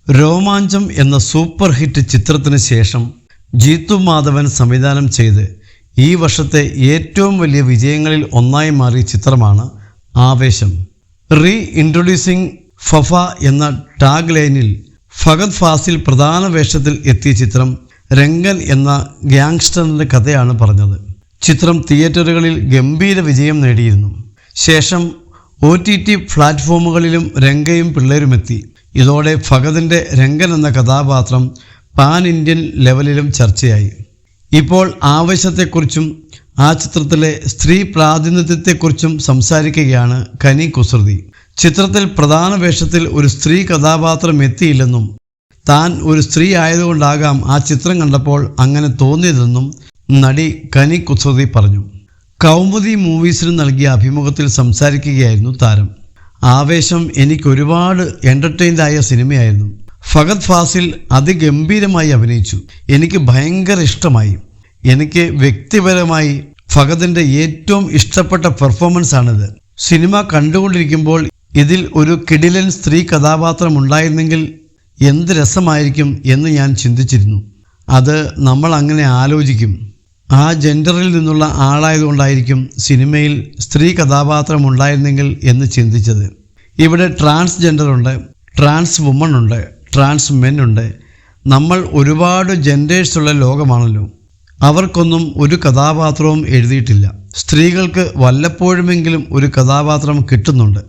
രോമാഞ്ചം എന്ന super hit ചിത്രത്തിന് ശേഷം ജീത്തു മാധവൻ സംവിധാനം ചെയ്ത് ഈ വർഷത്തെ ഏറ്റവും വലിയ വിജയങ്ങളിൽ ഒന്നായി മാറിയ ചിത്രമാണ് ആവേശം. റീ ഇൻട്രൊഡ്യൂസിംഗ് ഫഫ എന്ന ടാഗ് ലൈനിൽ ഫഹദ് ഫാസിൽ പ്രധാന വേഷത്തിൽ എത്തിയ ചിത്രം രംഗൻ എന്ന ഗ്യാങ്സ്റ്ററിൻ്റെ കഥയാണ് പറഞ്ഞത്. ചിത്രം തിയേറ്ററുകളിൽ ഗംഭീര വിജയം നേടിയിരുന്നു. ശേഷം OTT പ്ലാറ്റ്ഫോമുകളിലും രംഗയും പിള്ളേരുമെത്തി. ഇതോടെ ഫഹദിൻ്റെ രംഗൻ എന്ന കഥാപാത്രം പാൻ ഇന്ത്യൻ ലെവലിലും ചർച്ചയായി. ഇപ്പോൾ ആവേശത്തെക്കുറിച്ചും ആ ചിത്രത്തിലെ സ്ത്രീ പ്രാതിനിധ്യത്തെക്കുറിച്ചും സംസാരിക്കുകയാണ് കനി കുസൃതി. ചിത്രത്തിൽ പ്രധാന വേഷത്തിൽ ഒരു സ്ത്രീ കഥാപാത്രം എത്തിയില്ലെന്നും താൻ ഒരു സ്ത്രീ ആയതുകൊണ്ടാകാം ആ ചിത്രം കണ്ടപ്പോൾ അങ്ങനെ തോന്നിയതെന്നും നടി കനി കുസൃതി പറഞ്ഞു. കൗമുദി മൂവീസിന് നൽകിയ അഭിമുഖത്തിൽ സംസാരിക്കുകയായിരുന്നു താരം. ആവേശം എനിക്ക് ഒരുപാട് എൻ്റർടൈൻഡായ സിനിമയായിരുന്നു. ഫഹദ് ഫാസിൽ അതിഗംഭീരമായി അഭിനയിച്ചു. എനിക്ക് ഭയങ്കര ഇഷ്ടമായി. എനിക്ക് വ്യക്തിപരമായി ഫഹദിൻ്റെ ഏറ്റവും ഇഷ്ടപ്പെട്ട പെർഫോമൻസ് ആണിത്. സിനിമ കണ്ടുകൊണ്ടിരിക്കുമ്പോൾ ഇതിൽ ഒരു കിടിലൻ സ്ത്രീ കഥാപാത്രം ഉണ്ടായിരുന്നെങ്കിൽ എന്ത് രസമായിരിക്കും എന്ന് ഞാൻ ചിന്തിച്ചിരുന്നു. അത് നമ്മൾ അങ്ങനെ ആലോചിക്കും. ആ ജെൻഡറിൽ നിന്നുള്ള ആളായതുകൊണ്ടായിരിക്കും സിനിമയിൽ സ്ത്രീ കഥാപാത്രം ഉണ്ടായിരുന്നെങ്കിൽ എന്ന് ചിന്തിച്ചത്. ഇവിടെ ട്രാൻസ്ജെൻഡറുണ്ട്, ട്രാൻസ് വുമൺ ഉണ്ട്, ട്രാൻസ് മെൻ ഉണ്ട്. നമ്മൾ ഒരുപാട് ജെൻഡേഴ്സുള്ള ലോകമാണല്ലോ. അവർക്കൊന്നും ഒരു കഥാപാത്രവും എഴുതിയിട്ടില്ല. സ്ത്രീകൾക്ക് വല്ലപ്പോഴുമെങ്കിലും ഒരു കഥാപാത്രം കിട്ടുന്നുണ്ട്.